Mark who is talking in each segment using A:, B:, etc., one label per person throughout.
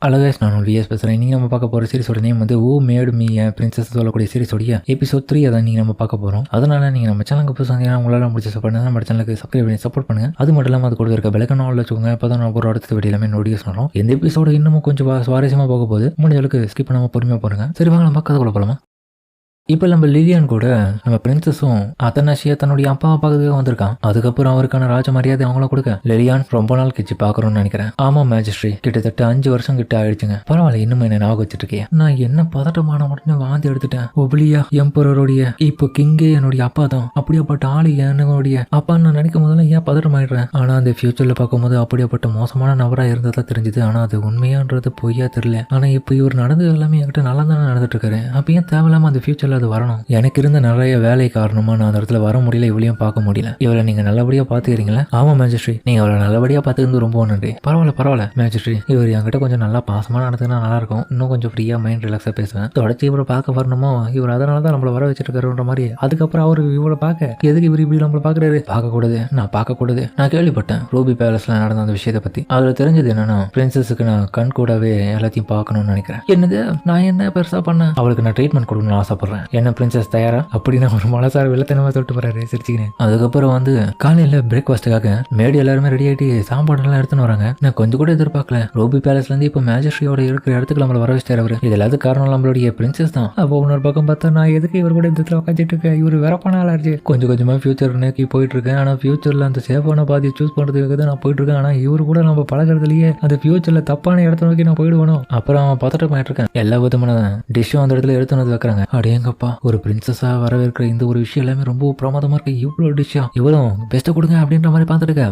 A: அழகாஸ் நான் விஎஸ் பேசுகிறேன். நீங்கள் நம்ம பார்க்க போகிற சீரிஸோட நேம் வந்து ஓ மேடு மீ பிரின்சஸ் சொல்லக்கூடிய சீரிஸோடைய எபிசோட் 3 அதை நீங்கள் நம்ம பார்க்க போகிறோம். அதனால் நீங்கள் நம்ம சேனலுக்கு புதுசாக வந்தீங்கன்னா உங்களால் முடிச்சு சப்போர்ட் நம்ம சேனலுக்கு சப்ஸ்கிரைப் பண்ணி சப்போர்ட் பண்ணுங்கள். அது மட்டும் இல்லாமல் அது கூட இருக்க பெலக்கன் ஆல் வச்சுக்கோங்க. அப்போ தான் நம்ம ஒரு அடுத்த வீடியோ எல்லாமே நோட்டிஃபிகேஷன் வரும். இந்த எபிசோட இன்னமும் கொஞ்சம் சுவாரஸ்யமாக போக போகுது. முடிஞ்ச அளவுக்கு ஸ்கிப் பண்ணாமல் பொறுமையாக போடுங்க. சரி வாங்க நம்ம கதை கூட போகலாமா? இப்போ நம்ம லிலியான் கூட நம்ம பிரின்சஸும் அத்தனாஷியா தன்னுடைய அப்பாவை பார்க்கறதுக்கு வந்திருக்கான். அதுக்கப்புறம் அவருக்கான ராஜ மரியாதை அவங்கள கொடுக்க லிலியான் ரொம்ப நாள் கிச்சு பாக்குறோம்னு நினைக்கிறேன். ஆமா மேஜிஸ்ட்ரி, கிட்டத்தட்ட 5 வருஷம் கிட்ட ஆயிடுச்சுங்க. பரவாயில்ல, இன்னும் என்ன ஞாபகம் வச்சுட்டு இருக்கேன். நான் என்ன பதட்டமான உடனே வாந்தி எடுத்துட்டேன். ஒபிலியா எம்பரோடைய இப்போ கிங்கே என்னுடைய அப்பா தான். அப்படியாப்பட்ட ஆளு என்னுடைய அப்பா நான் நினைக்கும் போதெல்லாம் ஏன் பதட்டம் ஆயிடுறேன். ஆனா அந்த ஃபியூச்சர்ல பார்க்கும்போது அப்படியாப்பட்ட மோசமான நபரா இருந்ததா தெரிஞ்சது. ஆனா அது உண்மையான்றது பொய்யா தெரியல. ஆனா இப்போ இவர் நடந்தது எல்லாமே என்கிட்ட நல்லா தானே நடந்துட்டு இருக்காரு. அப்ப ஏன் தேவையில்லாம அந்த ஃபியூச்சர்ல அது வரணும்? எனக்கு இருந்த நிறைய வேலை காரணமா நான் அந்த இடத்துல வர முடியல, இவளையும் பார்க்க முடியல. இவளை நீங்க நல்லபடியா பாத்துக்கிறீங்களா? ஆமா மேஜிஸ்ட்ரி, நீங்க அவளை நல்லபடியா பாத்துக்கிறது ரொம்ப நன்றி. பரவாயில்ல மேஜிஸ்ட்ரி, இவர் என்கிட்ட கொஞ்சம் நல்லா பாசமா நடந்துன்னா நல்லா இருக்கும். இன்னும் கொஞ்சம் ஃப்ரீயா மைண்ட் ரிலாக்ஸா பேசுவேன். தொடர்ச்சி இவரை பார்க்க வரணுமோ, இவர் அதனாலதான் நம்மள வர வச்சிட்டு இருக்காருன்ற மாதிரி. அதுக்கப்புறம் அவரு இவரை பார்க்க எதுக்கு இவர் இப்படி நம்மள பாக்குறாரு? பார்க்க கூடாது. நான் கேள்விப்பட்டேன் ரூபி பேலஸ்ல நடந்த அந்த விஷயத்தை பத்தி. அதுல தெரிஞ்சது என்னன்னா பிரின்சஸுக்கு நான் கண் கூடவே எல்லாத்தையும் பார்க்கணும்னு நினைக்கிறேன். என்னது, நான் என்ன பெருசா பண்ணேன்? அவளுக்கு நான் ட்ரீட்மெண்ட் கொடுக்கணும்னு ஆசைப்படுறேன். என்ன பிரின்சஸ் தயாரா? அப்படின்னு ஒரு மனசார வெள்ளத்தனமா தொட்டு போறாரு சிரிச்சுக்கினேன். அதுக்கப்புறம் வந்து காலையில பிரேக்ஃபாஸ்ட்டுக்காக மேடி எல்லாருமே ரெடி ஆகிட்டு சாப்பாடு எல்லாம் எடுத்துன்னு வராங்க. நான் கொஞ்சம் கூட எதிர்பார்க்கல. ரூபி பேலஸ்ல இருந்து இப்போ மேஜிஸ்ட்ரியோட இருக்கிற இடத்துக்கு நம்மள வர வச்சிட்டாரு அவரு. இது எல்லாத்துக்கும் காரணம் நம்மளுடைய பிரின்சஸ் தான். அப்போ இன்னொரு பக்கம் பார்த்தா நான் எதுக்கு இவர் கூட இந்த இடத்துல உட்காந்துட்டு இருக்கேன்? இவர் வேற பண்ணாலாச்சு. கொஞ்சம் கொஞ்சமா ஃபியூச்சர் நோக்கி போயிட்டு இருக்கேன். ஆனா ஃபியூச்சர்ல அந்த சேஃபான பாதியை சூஸ் பண்றதுக்காக தான் நான் போயிட்டு இருக்கேன். ஆனா இவரு கூட நம்ம பழகிறதுலயே அந்த ஃபியூச்சர்ல தப்பான இடத்த நோக்கி நான் போயிடுவேணும். அப்புறம் அவன் பதட்டம் ஆயிட்டு இருக்கேன். எல்லா விதமான டிஷ்ஷும் அந்த இடத்துல எடுத்து வந்து வைக்கிறாங்க. அடேங்கப்பா, ஒரு பிரின்சஸா வரவேற்கிற இந்த ஒரு விஷயம் எல்லாமே ரொம்ப பிரமாதமா இருக்கு. இவ்வளவு டிஷ்ஷா, இவரும் பெஸ்ட்டை கொடுங்க அப்படின்ற மாதிரி பார்த்துட்டு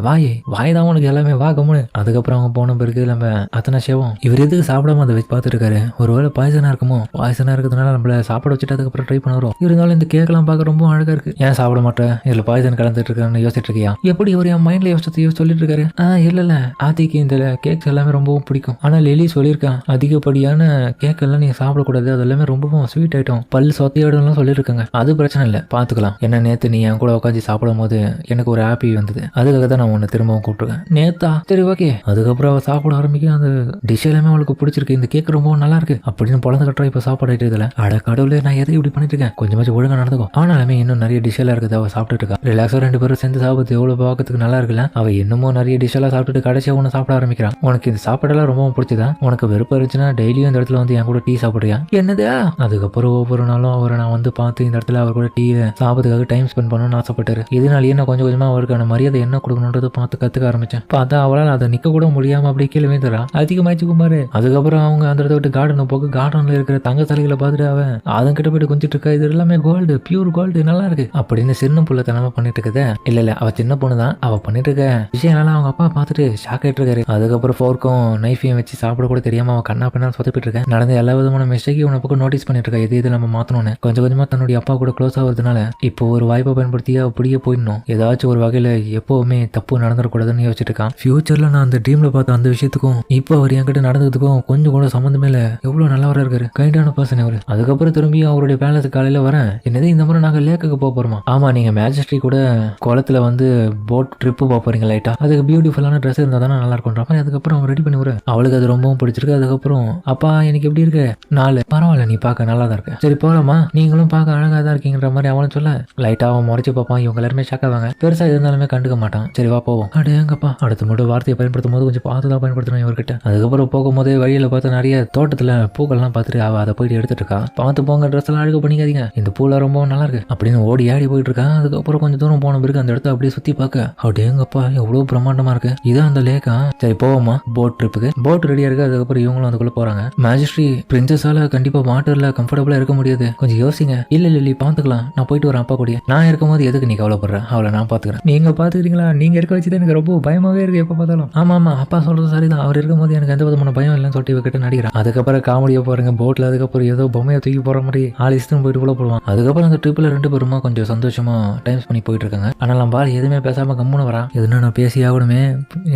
A: வாய் தான் உனக்கு எல்லாமே வா கம்முன்னு. அதுக்கப்புறம் அவங்க போன பிறகு நம்ம அத்தனாஷியாவும் இவர் எதுக்கு சாப்பிடாம அதை வச்சு பார்த்துட்டு இருக்காரு? ஒருவேளை பாய்சனா இருக்குமோ? பாய்சனா இருக்கிறதுனால நம்மள சாப்பிட வச்சுட்டு அதுக்கப்புறம் ட்ரை பண்ண வரும். இருந்தாலும் இந்த கேக்கெல்லாம் பார்க்க ரொம்ப அழகா இருக்கு. ஏன் சாப்பிட மாட்டேன்? இதுல பாய்சன் கலந்துட்டு இருக்கான்னு யோசிச்சுட்டு இருக்கியா? எப்படி இவர் என் மைண்ட்ல யோசிச்சு சொல்லிட்டு இருக்காரு? இல்ல ஆதிக்கு இந்த கேக்ஸ் எல்லாமே ரொம்பவும் பிடிக்கும். ஆனா லிலி சொல்லியிருக்கான் அதிகப்படியான கேக் எல்லாம் நீ சாப்பிடக்கூடாது, அது எல்லாமே ரொம்பவும் ஸ்வீட் ஐட்டம், பல் சொத்தையாடும் சொல்லியிருக்காங்க. அது பிரச்சனை இல்லை, பார்த்துக்கலாம். என்ன நேற்று நீ என் கூட உட்காந்து சாப்பிடும் போது எனக்கு ஒரு ஹாப்பி வந்தது. அதுக்காக தான் நான் உன்னை திரும்பவும் கூப்பிட்டுருக்கேன். நேத்தா? சரி ஓகே. அதுக்கப்புறம் அவள் சாப்பிட ஆரம்பிக்க அந்த டிஷ் எல்லாமே அவளுக்கு பிடிச்சிருக்கு. இந்த கேக் ரொம்ப நல்லா இருக்கு அப்படின்னு பொழந்து கட்டுறா. இப்போ சாப்பாடு ஆயிட்டு இதுல அட கடவுளே, நான் எதை இப்படி பண்ணிட்டு இருக்கேன்? கொஞ்சமாச்சும் ஒழுங்கா நடந்துக்கும். ஆனாலுமே இன்னும் நிறைய டிஷ் எல்லாம் இருக்குது. அவள் சாப்பிட்டுட்டு இருக்கா. ரிலாக்ஸா 2 பேரும் சேர்ந்து சாப்பிட்டு எவ்வளவு பார்க்கறதுக்கு நல்லா இருக்குல்ல? அவ இன்னமும் நிறைய டிஷ் எல்லாம் சாப்பிட்டுட்டு கடைசியா ஒன்று சாப்பிட ஆரம்பிக்கிறான். உனக்கு இந்த சாப்பாடெல்லாம் ரொம்ப பிடிச்சதா? உனக்கு வெறுப்பா இருந்துச்சுன்னா டெய்லியும் இந்த இடத்துல வந்து என் கூட டீ சாப்பிடுறியா? என்னது? அதுக்கப்புறம் ஒவ்வொரு நாளும் அவரை நான் வந்து பார்த்து இந்த இடத்துல அவர் கூட டீ சாப்பிட்றதுக்காக டைம் ஸ்பெண்ட் பண்ணணும்னு ஆசைப்பட்டாரு. இதனாலேயே நான் கொஞ்சம் கொஞ்சமா அவருக்கான மரியாதை என்ன கொடுக்கணுன்றதை பார்த்து கத்துக்க ஆரம்பிச்சேன். பார்த்தா அவளால் அதை நிக்க கூட முடியாம அப்படியே கீழே வீந்துறா. அதிகமாச்சு குமாரு. அதுக்கப்புறம் அவங்க அந்த இடத்த விட்டு கார்டனை போக கார்டன்ல இருக்கிற தங்க தலைகளை பார்த்துட்டு அவன் அதன் கிட்ட போயிட்டு குஞ்சிட்டு இருக்கா. இது எல்லாமே கோல்டு, பியூர் கோல்டு, நல்லா இருக்கு அப்படின்னு சின்ன புள்ள தனமா பண்ணிட்டு இருக்கத. இல்ல அவ சின்ன பொண்ணு தான். அவ பண்ணிட்டு இருக்க விஷயம் எல்லாம் அவங்க அப்பா பார்த்துட்டு ஷாக் ஆயிட்டு இருக்காரு. அதுக்கப்புறம் ஃபோர்க்கும் நைஃபையும் வச்சு சாப்பிட கூட தெரியாம அவன் கண்ணா பின்னா சொதப்பிட்டு இருக்கேன். நடந்த எல்லா விதமான மிஸ்டேக்கையும் உன பக்கம் நோட்டீஸ் பண்ணிட்டு இருக்கா. இது நம்ம மாத்தணும்னு கொஞ்சம் கொஞ்சமா தன்னுடைய அப்பா கூட க்ளோஸ் ஆகுறதுனால இப்போ ஒரு வாய்ப்பை பயன்படுத்தி அப்படியே போயிடணும். ஏதாச்சும் ஒரு வகையில எப்பவுமே தப்பு நடந்துடக்கூடாதுன்னு யோசிச்சுட்டு இருக்கான். ஃபியூச்சர்ல நான் அந்த ட்ரீம்ல பார்த்த அந்த விஷயத்துக்கும் இப்போ அவர் என்கிட்ட நடந்ததுக்கும் கொஞ்சம் கூட சம்மந்தமே இல்ல. எவ்வளவு நல்லவரா இருக்காரு, கைண்டான பர்சன் அவரு. அதுக்கப்புறம் திரும்பி அவருடைய பேலஸ் காலையில வரேன். என்னது இந்த மாதிரி நாங்க லேக்குக்கு போக போறோமா? ஆமா, நீங்க மேஜிஸ்ட்ரி கூட குளத்துல வந்து போட் ட்ரிப்பு போக போறீங்க லைட்டா. அதுக்கு பியூட்டிஃபுல்லான ட்ரெஸ் இருந்தா தானே நல்லா இருக்கும்ன்ற மாதிரி அதுக்கப்புறம் அவன் ரெடி பண்ணி விட. அவளுக்கு அது ரொம்பவும் பிடிச்சிருக்கு. அதுக்கப்புறம் அப்பா எனக்கு எப்படி இருக்கு? 4 பரவாயில்ல, நீ பார்க்க நல்லா தான் இருக்கு. சரி போலாமா? நீங்களும் பார்க்க அழகா தான் இருக்கீங்கன்ற மாதிரி அவனும் சொல்ல லைட்டா அவன் முறைச்சு பார்ப்பான். இவங்க எல்லாருமே ஷாக் ஆவாங்க. பெருசா இருந்தாலுமே கண்டுக்க மாட்டான். சரி வா போவோம். அடேங்கப்பா, அடுத்த மட்டும் வார்த்தையை பயன்படுத்தும் போது கொஞ்சம் பார்த்து தான் பயன்படுத்தணும் இவர்கிட்ட. அதுக்கப்புறம் போகும்போது வழியில பார்த்து நிறைய தோட்டத்துல பூக்கள்லாம் பார்த்துட்டு அவ அதை போயிட்டு எடுத்துட்டு இருக்கா. பார்த்து போங்க, ட்ரெஸ் எல்லாம் அழுக பண்ணிக்காதீங்க, இந்த பூல ரொம்ப நல்லா இருக்கு அப்படின்னு ஓடி ஆடி போயிட்டு இருக்கா. அதுக்கப்புறம் கொஞ்சம் தூரம் போன பிறகு அந்த இடத்த அப்படியே சுத்தி பார்க்க அடேங்கப்பா எவ்வளவு பிரம்மாண்டமா இருக்கு. இதான் அந்த லேக்கா? சரி போவோமா போட் ட்ரிப்புக்கு? போட் ரெடியா இருக்கு. அதுக்கப்புறம் இவங்களும் அதுக்குள்ள போறாங்க. மேஜிஸ்ட்ரி பிரின்சஸால கண்டிப்பா வாட்டர்ல கம்ஃபர்டபுளா இருக்க முடியாது. கொஞ்சம் யோசிங்க. இல்ல பாத்துக்கலாம், நான் போயிட்டு வரேன் அப்பா கூட. நான் இருக்கும்போது எதுக்கு நீ கவலைப்படுற? அவளை நான் பாத்துக்கிறேன். நீங்க பாத்துக்கிறீங்களா? நீங்க இருக்க வச்சுதான் எனக்கு ரொம்ப பயமாவே இருக்கு எப்ப பார்த்தாலும். ஆமா அப்பா சொல்றது சரிதான். அவர் இருக்கும்போது எனக்கு எந்த விதமான பயம் இல்லைன்னு சொல்லிட்டு இவகிட்ட நடிக்கிறான். அதுக்கப்புறம் காமெடியா போறங்க போட்ல. அதுக்கப்புறம் ஏதோ பொம்மையை தூக்கி போற மாதிரி ஆலிஸ்டும் போயிட்டு கூட போடுவான். அதுக்கப்புறம் அந்த ட்ரிப்ல 2 பேருமா கொஞ்சம் சந்தோஷமா டைம் பண்ணி போயிட்டு இருக்காங்க. ஆனா நம்ம பாரு எதுவுமே பேசாம கம்முன்னு வரான். எதுனா நான் பேசி ஆகணுமே,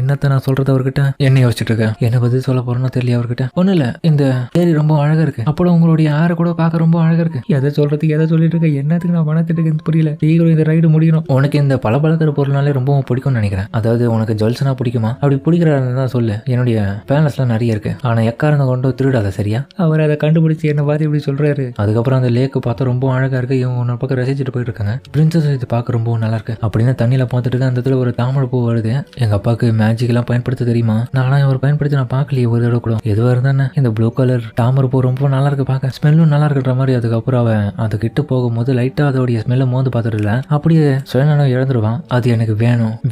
A: என்னத்த நான் சொல்றது அவர்கிட்ட? என்ன யோசிச்சுட்டு இருக்கேன், என்ன பதில் சொல்ல போறேன்னு தெரியல அவர்கிட்ட. ஒண்ணு இல்ல, இந்த ஏரி ரொம்ப அழகா இருக்கு. அப்புறம் உங்களுடைய ஆறு கூட பார்க்க ரொம்ப அழகா இருக்கு. இருக்கு. எதை சொல்றதுக்கு எதை சொல்லிட்டு இருக்க, என்னத்துக்கு நான் பணத்திட்டு இருக்கேன்னு புரியல. சீக்கிரம் இந்த ரைடு முடியணும். உனக்கு இந்த பலதர பொருள்னாலே ரொம்பவும் பிடிக்கும்னு நினைக்கிறேன். அதாவது உனக்கு ஜுவல்ஸ்னா பிடிக்குமா? அப்படி பிடிக்கிறாருன்னு தான் சொல்லு. என்னுடைய பேலஸ்லாம் நிறைய இருக்கு, ஆனா எக்காரனை கொண்டு திருடாத சரியா? அவர் அதை கண்டுபிடிச்சு என்ன பார்த்து இப்படி சொல்றாரு. அதுக்கப்புறம் அந்த லேக்கு பார்த்தா ரொம்ப அழகா இருக்கு. இவங்க ஒன்று பக்கம் ரசிச்சுட்டு போயிட்டு இருக்காங்க. பிரின்சஸ் இது பார்க்க ரொம்ப நல்லா இருக்கு அப்படின்னு தண்ணியில பார்த்துட்டு அந்த இடத்துல ஒரு தாமரை பூ வருது. எங்க அப்பாவுக்கு மேஜிக் எல்லாம் பயன்படுத்த தெரியுமா? நானும் அவர் பயன்படுத்தி நான் பார்க்கலையே ஒரு தடவை கூட. எதுவாக இருந்தானே இந்த ப்ளூ கலர் தாமரை பூ ரொம்ப நல்லா இருக்கு பார்க்க, ஸ்மெல்லும் நல்லா இருக்கிற மாதிரி. அதுக்கப்புறம் அவன் அது கிட்ட போகும்போது லைட்டா அதோடைய ஸ்மெல்ல மோந்து பார்த்துட்டு இல்ல அப்படியே சுயநலம் இழந்துருவான். அது எனக்கு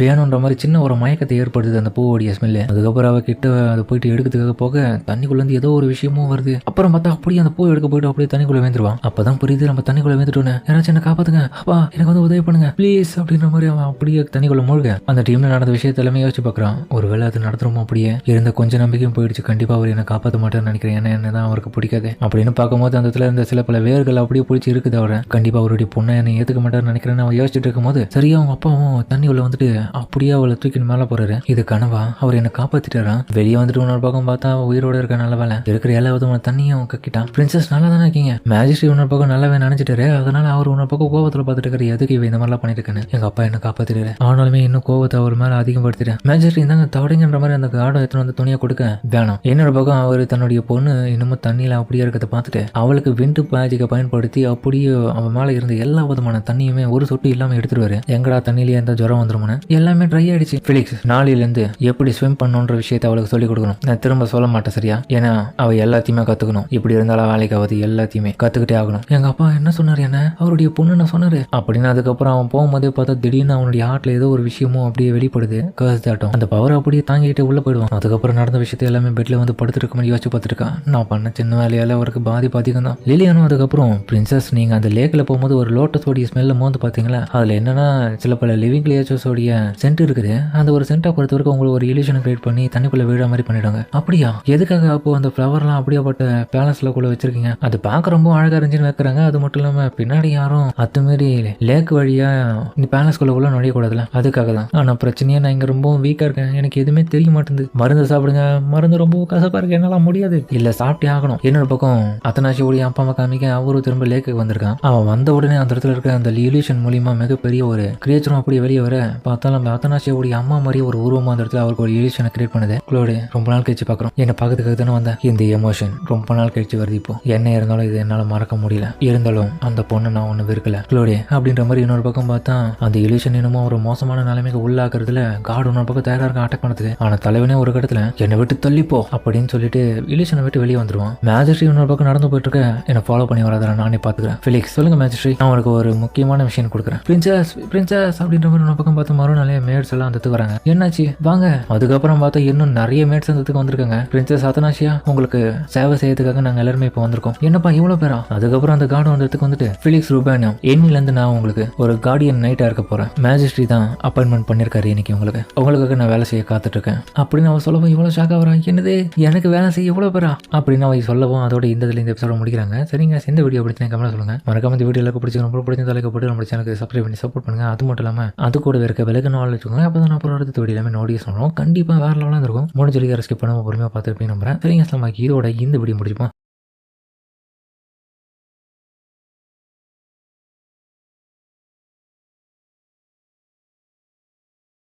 A: வேணும்ன்ற மாதிரி சின்ன ஒரு மயக்கத்தை ஏற்படுது அந்த பூவோடைய ஸ்மெல்லு. அதுக்கப்புறம் அவ கிட்ட அதை போயிட்டு எடுக்கிறதுக்காக போக தண்ணிக்குள்ள இருந்து ஏதோ ஒரு விஷயமும் வருது. அப்புறம் பார்த்தா அப்படியே அந்த பூ எடுக்க போயிட்டு அப்படியே தண்ணிக்குள்ள வேந்துருவான். அப்பதான் புரியுது நம்ம தண்ணிக்குள்ள வேந்துட்டோன்னு. யாராச்சும் என்ன காப்பாத்துங்க, அப்பா எனக்கு வந்து உதவி பண்ணுங்க ப்ளீஸ் அப்படின்ற மாதிரி அவன் அப்படியே தண்ணிக்குள்ள மூழ்க அந்த டீம்ல நடந்த விஷயத்த எல்லாமே யோசிச்சு பார்க்கறான். ஒருவேளை அது நடத்துறோமோ அப்படியே இருந்த கொஞ்சம் நம்பிக்கையும் போயிடுச்சு. கண்டிப்பா அவர் என்ன காப்பாற்ற மாட்டேன்னு நினைக்கிறேன். ஏன்னா என்னதான் அவருக்கு பிடிக்காது அப்படின்னு பார்க்கும்போது அந்த இடத்துல இருந்த சில பல வேர்கள் அப்படியே பிடிச்சி இருக்குது. அவரை கண்டிப்பா அவருடைய பொண்ணை என்னை ஏத்துக்க மாட்டார்னு நினைக்கிறேன்னு அவன் யோசிச்சுட்டு இருக்கும்போது சரியா அவங்க அப்பாவும் தண்ணி உள்ள வந்துட்டு அப்படியே அவளை தூக்கிட்டு மேல போறாரு. இது கனவா? அவர் என்ன காப்பாத்திட்டாரா? வெளியே வந்துட்டு இன்னொரு பக்கம் பார்த்தா உயிரோட இருக்க நல்ல வேலை இருக்கிற எல்லா விதமான தண்ணியும் கக்கிட்டான். பிரின்சஸ் நல்லா தானே இருக்கீங்க, மேஜிஸ்ட்ரி இன்னொரு பக்கம் நல்லாவே நினைச்சிட்டாரு. அதனால அவர் இன்னொரு பக்கம் கோவத்துல பார்த்துட்டு இருக்காரு. எதுக்கு இவ இந்த மாதிரிலாம் பண்ணிட்டு இருக்கேன்னு. எங்க அப்பா என்ன காப்பாத்திட்டாரு, ஆனாலுமே இன்னும் கோவத்தை அவர் மேல அதிகப்படுத்திட்டேன். மேஜிஸ்ட்ரி இருந்தாங்க தவடைங்கன்ற மாதிரி அந்த கார்டை எடுத்துன்னு வந்து துணியை கொடுக்க வேணாம். என்னோட பக்கம் அவர் தன்னுடைய பொண்ணு இன்னமும் தண்ணியில அப்படியே இருக்கிறத பார்த்துட்டு அவளுக்கு விண்டு மேஜிக்கை பயன்படுத்தி அப்படியே அவன் மேல இருந்த எல்லா விதமான தண்ணியுமே ஒரு சொட்டு இல்லாம எடுத்துருவாரு. எங்கடா தண்ணியிலேயே எந்த ஜுரம் வந்துருமோன்னு எல்லாமே ட்ரை ஆயிடுச்சு. பிலிக்ஸ் நாளையில இருந்து எப்படி ஸ்விம் பண்ணணுன்ற விஷயத்தை அவளுக்கு சொல்லிக் கொடுக்கணும். நான் திரும்ப சொல்ல மாட்டேன் சரியா? ஏன்னா அவ எல்லாத்தையுமே கத்துக்கணும். இப்படி இருந்தாலும் வேலைக்கு ஆகுது, எல்லாத்தையுமே கத்துக்கிட்டே ஆகணும். எங்க அப்பா என்ன சொன்னாரு, என்ன அவருடைய பொண்ணு நான் சொன்னாரு அப்படின்னு. அதுக்கப்புறம் அவன் போகும்போதே பார்த்தா திடீர்னு அவனுடைய ஹார்ட்ல ஏதோ ஒரு விஷயமும் அப்படியே வெளிப்படுது. கர்ஸ்தாட்டம் அந்த பவர் அப்படியே தாங்கிட்டு உள்ள போயிடுவான். அதுக்கப்புறம் நடந்த விஷயத்தை எல்லாமே பெட்ல வந்து படுத்துருக்க மாதிரி யோசிச்சு பார்த்துருக்கான். நான் பண்ண சின்ன வேலையால அவருக்கு பாதிப்பு அதிகம் தான். லிலியானும் அதுக்கப்புறம் பிரின்சஸ் நீங்க அந்த லேக்ல போகும்போது ஒரு லோட்டஸ் ஓடைய ஸ்மெல்ல மோந்து பாத்தீங்களா? அதுல என்னன்னா சில பல லிவிங் கிரியேச்சர்ஸ் ஓடைய சென்ட் இருக்குது. அந்த ஒரு சென்ட்டை பொறுத்த வரைக்கும் உங்களுக்கு ஒரு இல்யூஷன் கிரியேட் பண்ணி தண்ணிக்குள்ள வீழ மாதிரி பண்ணிடுவாங்க. அப்படியா? எதுக்காக அப்போ அந்த ஃபிளவர்லாம் அப்படியாப்பட்ட பேலஸ்ல கூட வச்சிருக்கீங்க? அது பார்க்க ரொம்ப அழகா இருந்துச்சுன்னு வைக்கிறாங்க. அது மட்டும் இல்லாம பின்னாடி யாரும் அத்துமாரி லேக் வழியா இந்த பேலஸ்குள்ள உள்ள நுழைய கூடாதுல, அதுக்காக தான். ஆனா பிரச்சனையா நான் இங்க ரொம்ப வீக்கா இருக்கேன், எனக்கு எதுவுமே தெரிய மாட்டேங்குது. மருந்து சாப்பிடுங்க, மருந்து ரொம்ப கசப்பா இருக்கு, என்னால முடியாது. இல்ல சாப்பிட்டே ஆகணும். என்னோட பக்கம் அத்தனாசியோடைய அப்பா அம்மா காமிக்க அவரும் திரும்ப லேக்குக்கு வந்திருக்கான். அவன் வந்த உடனே அந்த இடத்துல இருக்க அந்த இல்யூஷன் மூலியமா மிகப்பெரிய ஒரு கிரியேச்சரும் அப்படியே வெளியே வர பார்த்தா நம்ம அத்தனாசியோடைய அம்மா மாதிரி ஒரு உருவமா அந்த இடத்துல அவருக்கு ஒரு இல்யூஷனை கிரியேட் பண்ணுது. உங்களோட ரொம்ப நாள் கழிச்சு பாக்குறோம். என்ன பார்க்கறதுக்காக தானே வந்தேன். இந்த எமோஷன் ரொம்ப நாள் கழிச்சு வருது. இப்போ என்ன இருந்தாலும் இது என்னால மறக்க முடியல. இருந்தாலும் அந்த பொண்ணை நான் ஒண்ணு வெறுக்கல குளோடே அப்படின்ற மாதிரி. இன்னொரு பக்கம் பார்த்தா அந்த இல்யூஷன் என்னமோ ஒரு மோசமான நிலைமைக்கு உள்ளாக்குறதுல கார்டு இன்னொரு பக்கம் தயாரா இருக்க அட்டாக் பண்ணதுக்கு. ஆனா தலைவனே ஒரு இடத்துல என்னை விட்டு தள்ளிப்போ அப்படின்னு சொல்லிட்டு இல்யூஷனை விட்டு வெளியே வந்துருவான். மேஜிஸ்ட்ரி இன்னொரு பக்கம் நடந்து போயிட்டு இருக்க என்ன ஃபாலோ பண்ணி வராத நானே பாத்துக்கிறேன். ஃபிலிக்ஸ் சொல்லுங்க மேஜிஸ்ட்ரி, நான் உங்களுக்கு ஒரு முக்கியமான விஷயம் கொடுக்குறேன். பிரின்சஸ் பிரின்சஸ் அப்படின்ற மாதிரி இன்னொரு பக்கம் பார்த்து மறுநாளே மேட்ஸ் எல்லாம் அந்த வராங்க. என்னாச்சு வாங்க. அதுக்கப்புறம் பார்த்தா இன்னும் நிறைய மேட்ஸ் அந்த வந்திருக்காங்க. பிரின்சஸ் அத்தனாசியா உங்களுக்கு சேவை செய்யறதுக்காக நாங்க எல்லாருமே இப்போ வந்திருக்கோம். என்னப்பா இவ்வளவு பேரா? அதுக்கப்புறம் அந்த கார்டு வந்ததுக்கு வந்துட்டு பிலிக்ஸ் ரூபானோ இன்னில இருந்து நான் உங்களுக்கு ஒரு கார்டியன் நைட்டா இருக்க போறேன். மேஜிஸ்ட்ரி தான் அப்பாயின்மெண்ட் பண்ணிருக்காரு இன்னைக்கு உங்களுக்காக நான் வேலை செய்ய காத்துட்டு இருக்கேன் அப்படின்னு அவன் சொல்லவும் இவ்வளவு ஷாக் ஆகுறான். என்னது எனக்கு வேலை செய்ய இவ்வளவு பேரா அப்படின்னு அவன் சொல்லவும் அதோட இந்த எபிசோட முடிக்கிறாங்க. சரிங்க, இந்த வீடியோ பிடிச்சா கமெண்ட் சொல்லுங்க. மறக்காம இந்த வீடியோ எல்லாருக்கும் பிடிச்சி ரொம்ப பிடிச்ச தலைக்கு போட்டு நம்ம சேனலுக்கு சப்ஸ்கிரைப் பண்ணி சப்போர்ட் பண்ணுங்க. அது மட்டும் இல்லாம அது கூட இருக்க விலக்கு நாள் வச்சுக்கோங்க. அப்பதான் நான் அப்புறம் அடுத்த வீடியோ எல்லாமே நோட்டீஸ் பண்ணுவோம். கண்டிப்பா வேற லெவலாக இருக்கும். முடிஞ்ச வரைக்கும் ஸ்கிப் பண்ணாம பொறுமையா பார்த்துருப்பேன் நம்புறேன். சரிங்க, இதோட இந்த வீடியோ முடிச்சுப்போம்.